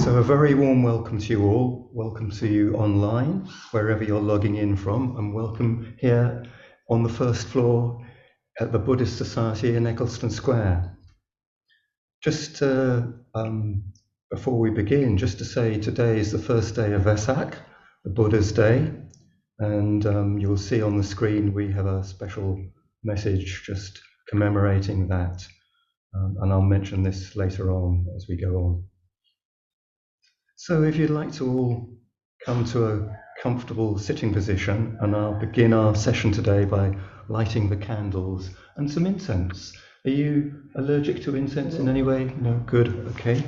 So a very warm welcome to you all. Welcome to you online, wherever you're logging in from, and welcome here on the first floor at the Buddhist Society in Eccleston Square. Just before we begin, just to say today is the first day of Vesak, the Buddha's Day, and you'll see on the screen we have a special message just commemorating that, and I'll mention this later on as we go on. So if you'd like to all come to a comfortable sitting position, and I'll begin our session today by lighting the candles and some incense. Are you allergic to incense in any way? No? Good, okay.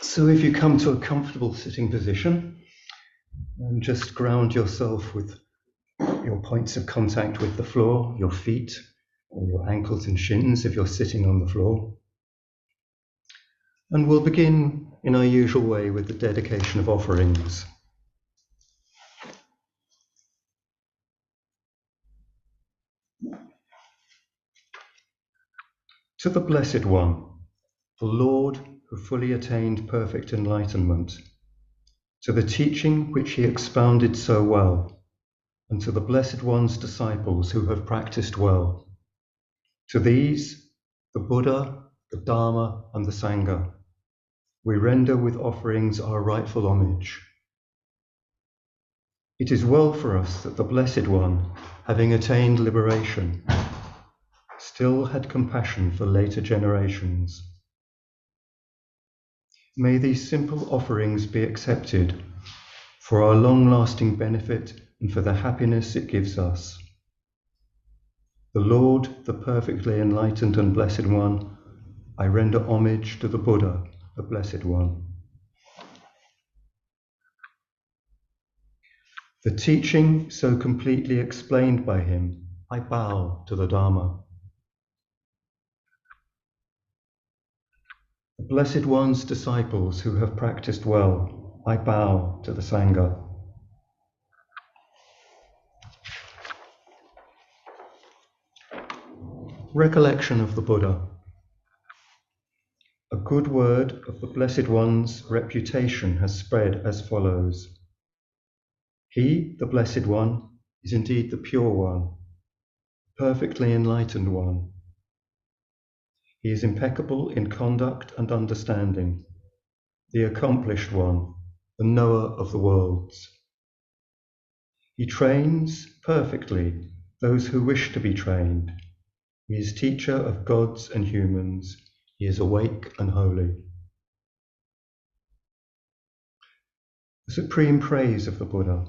So if you come to a comfortable sitting position, and just ground yourself with your points of contact with the floor, your feet, or your ankles and shins if you're sitting on the floor. And we'll begin in our usual way with the dedication of offerings. To the Blessed One, the Lord who fully attained perfect enlightenment, to the teaching which he expounded so well, and to the Blessed One's disciples who have practiced well. To these, the Buddha, the Dharma, and the Sangha, we render with offerings our rightful homage. It is well for us that the Blessed One, having attained liberation, still had compassion for later generations. May these simple offerings be accepted for our long-lasting benefit and for the happiness it gives us. The Lord, the perfectly enlightened and Blessed One, I render homage to the Buddha, the Blessed One. The teaching so completely explained by him, I bow to the Dharma. The Blessed One's disciples who have practiced well, I bow to the Sangha. Recollection of the Buddha. A good word of the Blessed One's reputation has spread as follows. He, the Blessed One, is indeed the Pure One, perfectly enlightened one. He is impeccable in conduct and understanding, the accomplished one, the knower of the worlds. He trains perfectly those who wish to be trained. He is teacher of gods and humans. He is awake and holy. The supreme praise of the Buddha.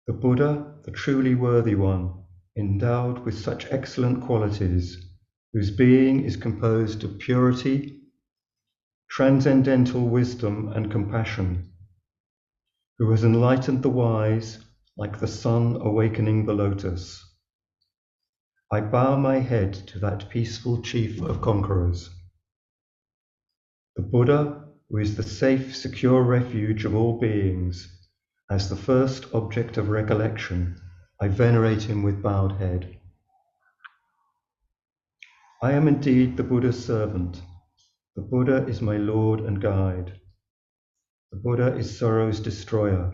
The Buddha, the truly worthy one, endowed with such excellent qualities, whose being is composed of purity, transcendental wisdom and compassion, who has enlightened the wise like the sun awakening the lotus. I bow my head to that peaceful chief of conquerors. The Buddha, who is the safe, secure refuge of all beings, as the first object of recollection, I venerate him with bowed head. I am indeed the Buddha's servant. The Buddha is my Lord and guide. The Buddha is sorrow's destroyer,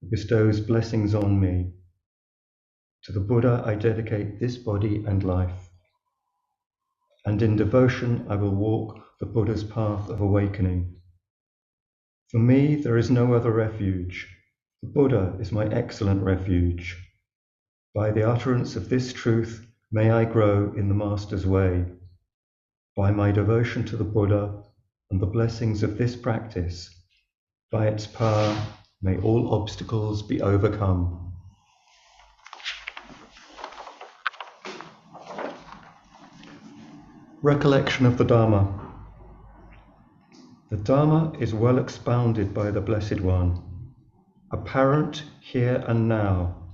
who bestows blessings on me. To the Buddha I dedicate this body and life. And in devotion I will walk the Buddha's path of awakening. For me there is no other refuge. The Buddha is my excellent refuge. By the utterance of this truth may I grow in the Master's way. By my devotion to the Buddha and the blessings of this practice, by its power may all obstacles be overcome. Recollection of the Dharma. The Dharma is well expounded by the Blessed One, apparent here and now,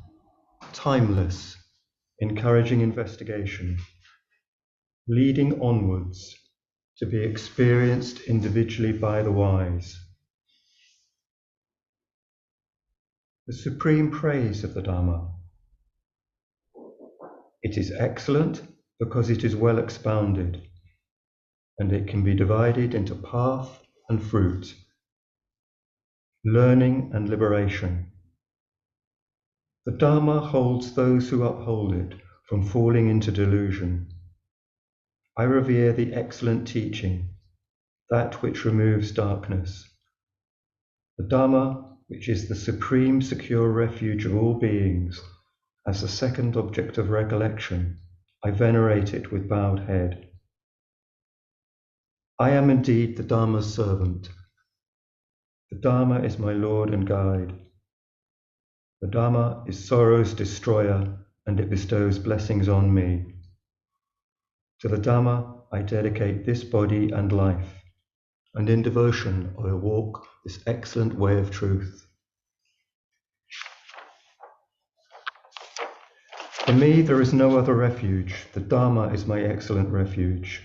timeless, encouraging investigation, leading onwards to be experienced individually by the wise. The supreme praise of the Dharma. It is excellent because it is well expounded, and it can be divided into path and fruit, learning and liberation. The Dharma holds those who uphold it from falling into delusion. I revere the excellent teaching, that which removes darkness. The Dharma, which is the supreme secure refuge of all beings, as the second object of recollection, I venerate it with bowed head. I am indeed the Dharma's servant. The Dharma is my Lord and guide. The Dharma is sorrow's destroyer, and it bestows blessings on me. To the Dharma I dedicate this body and life, and in devotion I walk this excellent way of truth. For me there is no other refuge. The Dharma is my excellent refuge.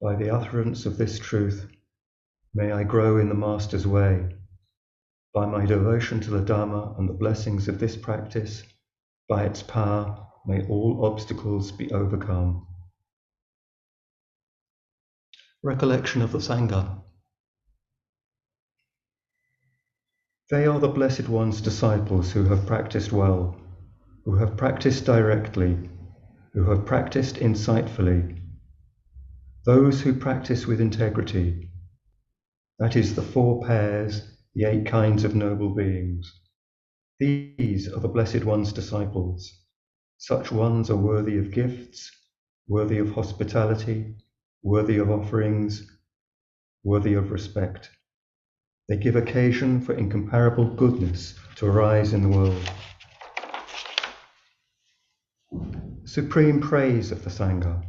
By the utterance of this truth, may I grow in the Master's way. By my devotion to the Dharma and the blessings of this practice, by its power, may all obstacles be overcome. Recollection of the Sangha. They are the Blessed One's disciples who have practiced well, who have practiced directly, who have practiced insightfully, those who practice with integrity. That is the 4 pairs, the 8 kinds of noble beings. These are the Blessed One's disciples. Such ones are worthy of gifts, worthy of hospitality, worthy of offerings, worthy of respect. They give occasion for incomparable goodness to arise in the world. Supreme praise of the Sangha.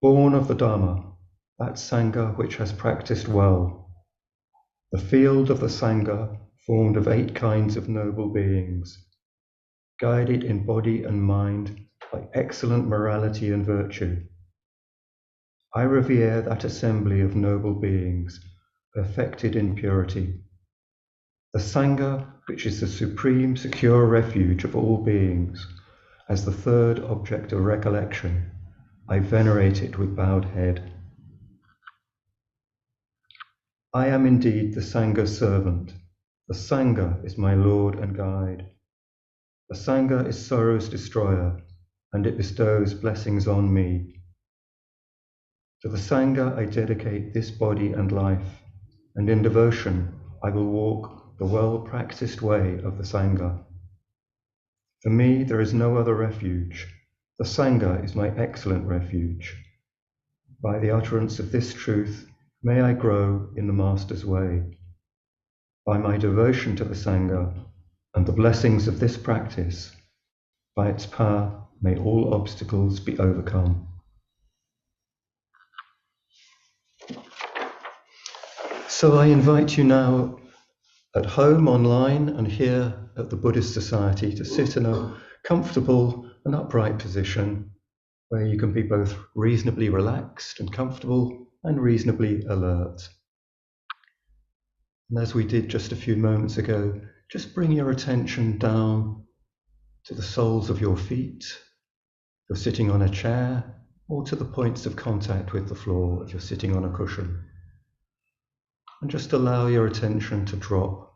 Born of the Dharma, that Sangha which has practiced well. The field of the Sangha formed of 8 kinds of noble beings, guided in body and mind by excellent morality and virtue. I revere that assembly of noble beings, perfected in purity. The Sangha, which is the supreme secure refuge of all beings, as the 3rd object of recollection, I venerate it with bowed head. I am indeed the Sangha's servant. The Sangha is my Lord and guide. The Sangha is sorrow's destroyer, and it bestows blessings on me. To the Sangha I dedicate this body and life, and in devotion I will walk the well-practiced way of the Sangha. For me there is no other refuge. The Sangha is my excellent refuge. By the utterance of this truth, may I grow in the Master's way. By my devotion to the Sangha and the blessings of this practice, by its power, may all obstacles be overcome. So I invite you now at home, online, and here at the Buddhist Society to sit in a comfortable and upright position where you can be both reasonably relaxed and comfortable and reasonably alert. And as we did just a few moments ago, just bring your attention down to the soles of your feet, if you're sitting on a chair, or to the points of contact with the floor if you're sitting on a cushion. And just allow your attention to drop.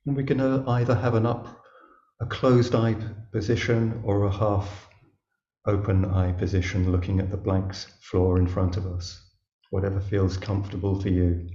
And we're going to either have a closed eye position or a half open eye position looking at the blank floor in front of us, whatever feels comfortable for you.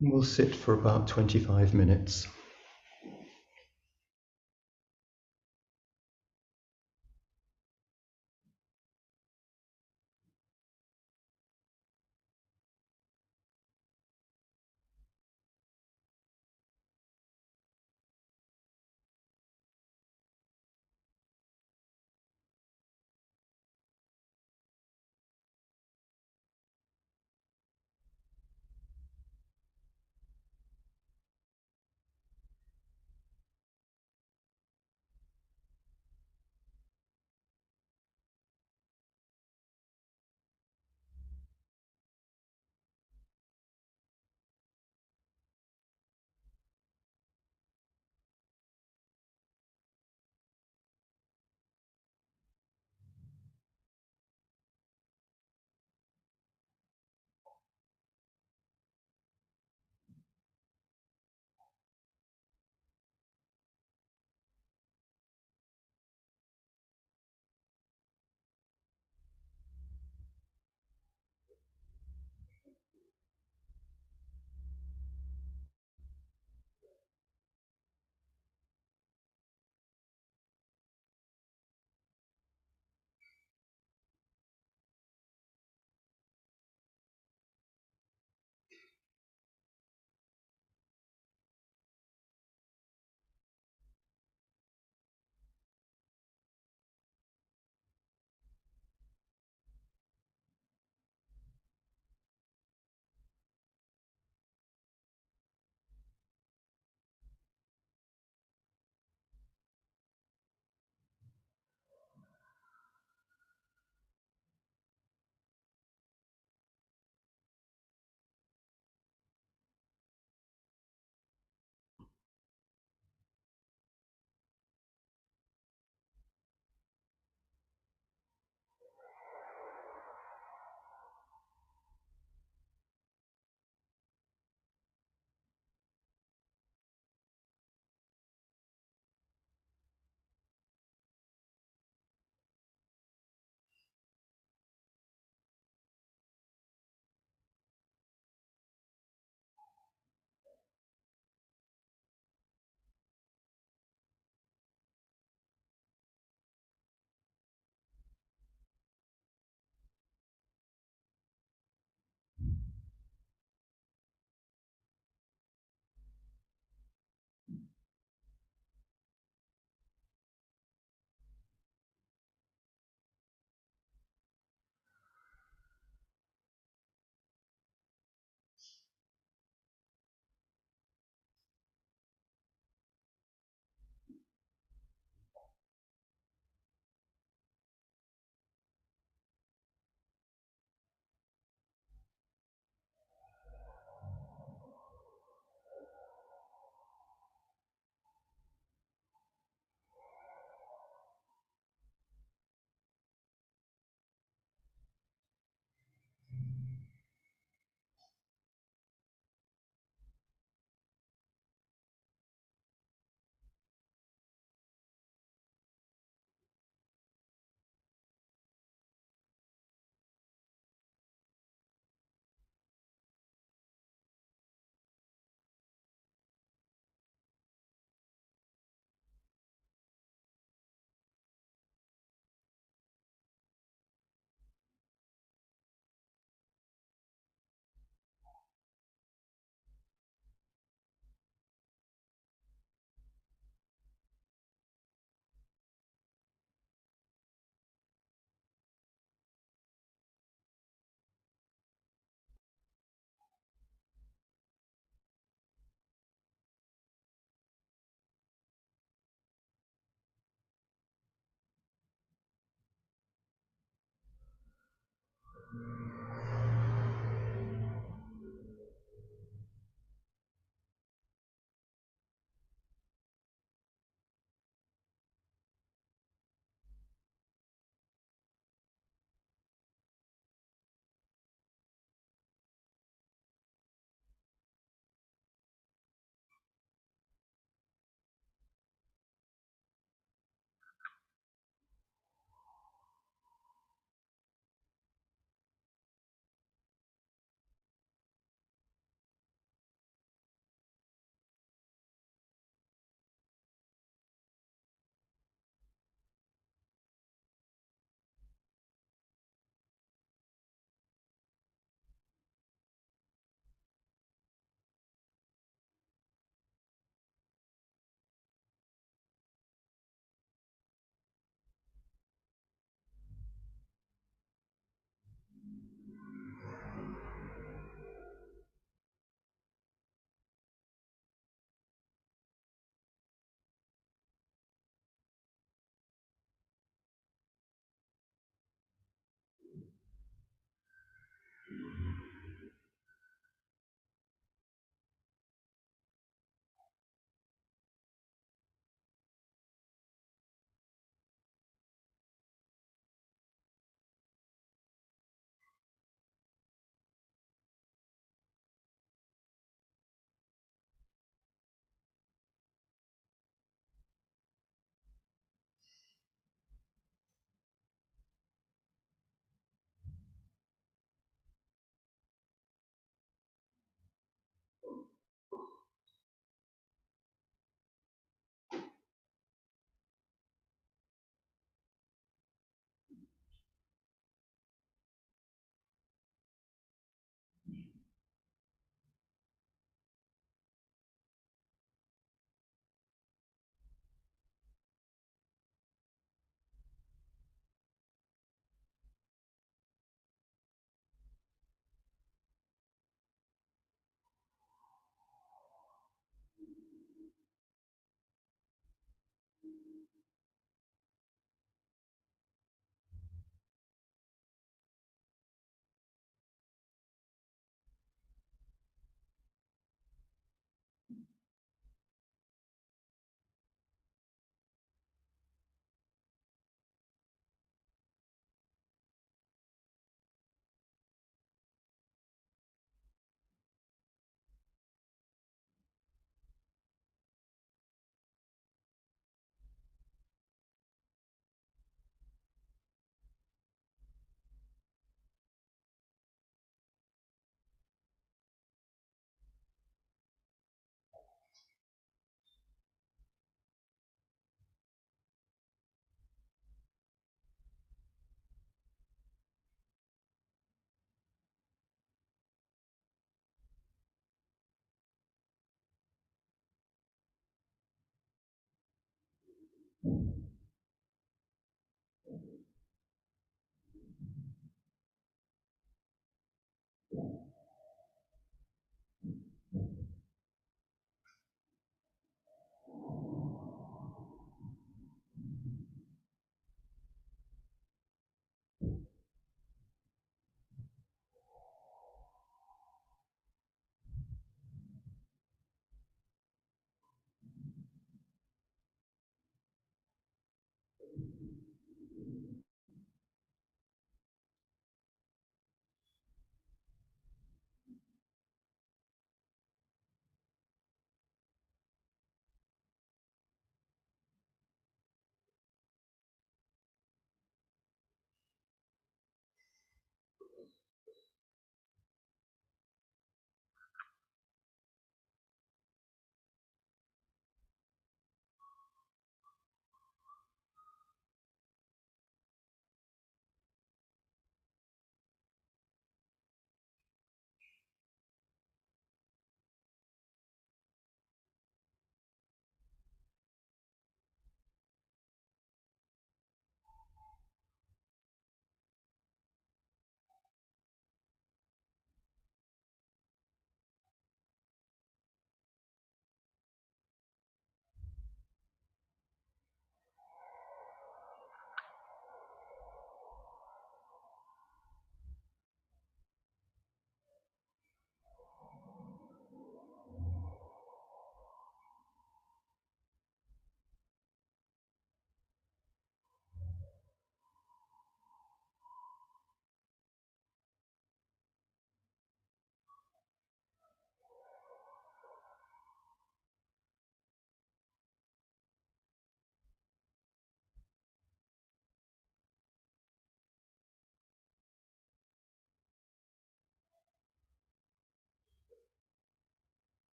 And we'll sit for about 25 minutes.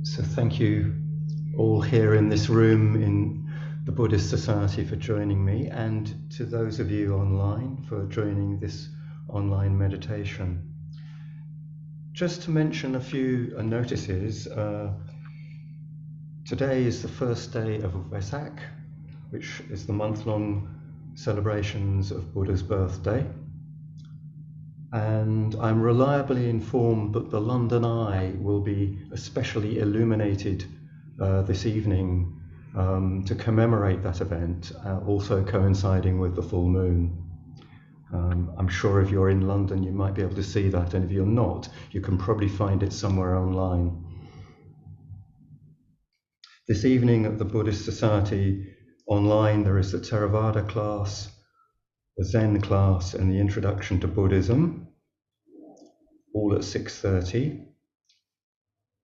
So thank you all here in this room in the Buddhist Society for joining me, and to those of you online for joining this online meditation. Just to mention a few notices, today is the first day of Vesak, which is the month-long celebrations of Buddha's birthday. And I'm reliably informed that the London Eye will be especially illuminated this evening to commemorate that event, also coinciding with the full moon. I'm sure if you're in London you might be able to see that, and if you're not, you can probably find it somewhere online. This evening at the Buddhist Society online there is the Theravada Class, the Zen class and the Introduction to Buddhism, all at 6:30.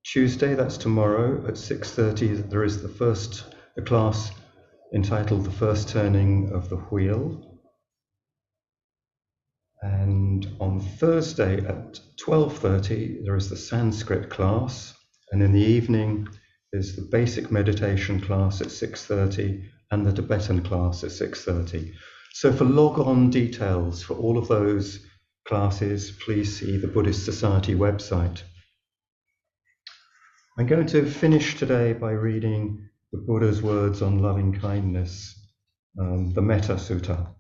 Tuesday, that's tomorrow, at 6:30 there is the class entitled The First Turning of the Wheel. And on Thursday at 12:30 there is the Sanskrit class, and in the evening there's the basic meditation class at 6:30 and the Tibetan class at 6:30. So for log-on details for all of those classes, please see the Buddhist Society website. I'm going to finish today by reading the Buddha's words on loving kindness, the Metta Sutta.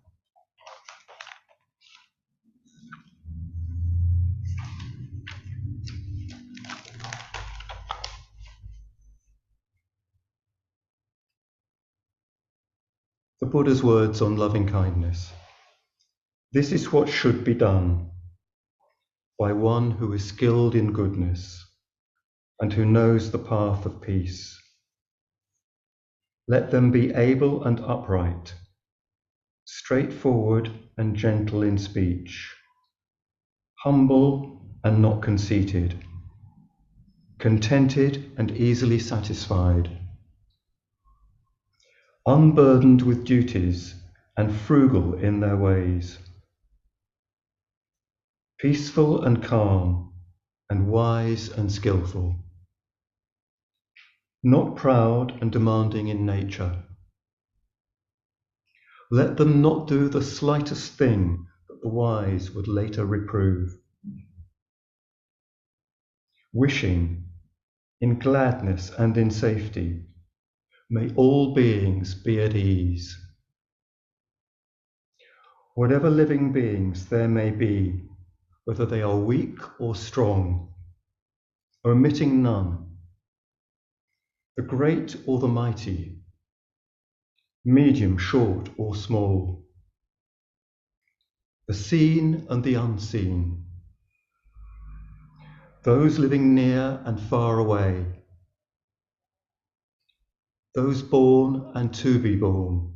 The Buddha's words on loving kindness. This is what should be done by one who is skilled in goodness and who knows the path of peace. Let them be able and upright, straightforward and gentle in speech, humble and not conceited, contented and easily satisfied, unburdened with duties and frugal in their ways, peaceful and calm and wise and skillful, not proud and demanding in nature. Let them not do the slightest thing that the wise would later reprove. Wishing, in gladness and in safety, may all beings be at ease. Whatever living beings there may be, whether they are weak or strong, omitting none, the great or the mighty, medium, short or small, the seen and the unseen, those living near and far away, those born and to be born,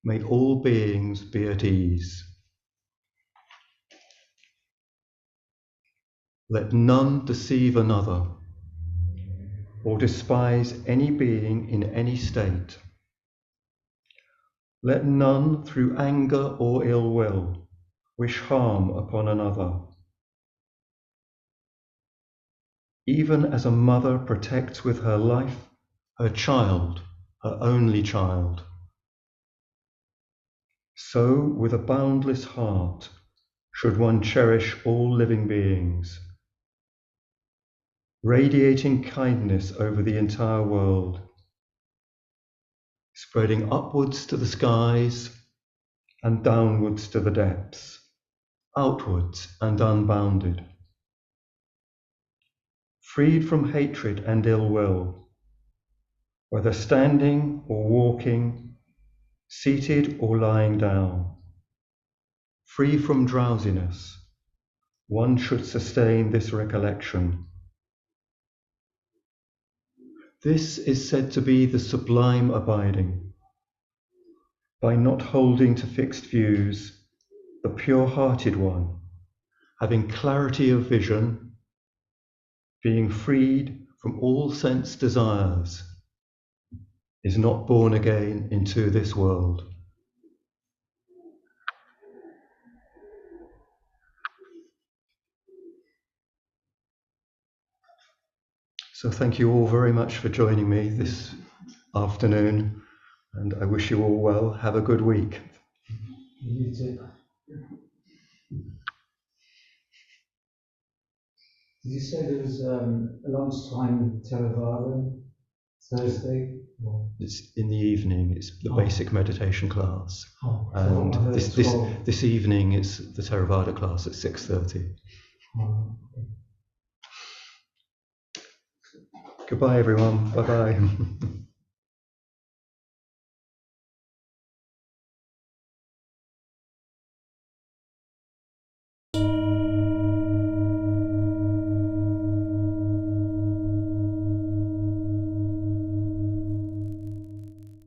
may all beings be at ease. Let none deceive another or despise any being in any state. Let none through anger or ill will wish harm upon another. Even as a mother protects with her life her child, her only child, so with a boundless heart should one cherish all living beings, radiating kindness over the entire world, spreading upwards to the skies and downwards to the depths, outwards and unbounded, freed from hatred and ill will, whether standing or walking, seated or lying down, free from drowsiness. One should sustain this recollection. This is said to be the sublime abiding. By not holding to fixed views, the pure-hearted one, having clarity of vision, being freed from all sense desires, is not born again into this world. So thank you all very much for joining me this afternoon, and I wish you all well. Have a good week. You too. Did you say there was a lunchtime Theravada Thursday? No. It's in the evening. It's the basic meditation class, Oh, and so this evening it's the Theravada class at 6:30. Goodbye, everyone. Bye bye.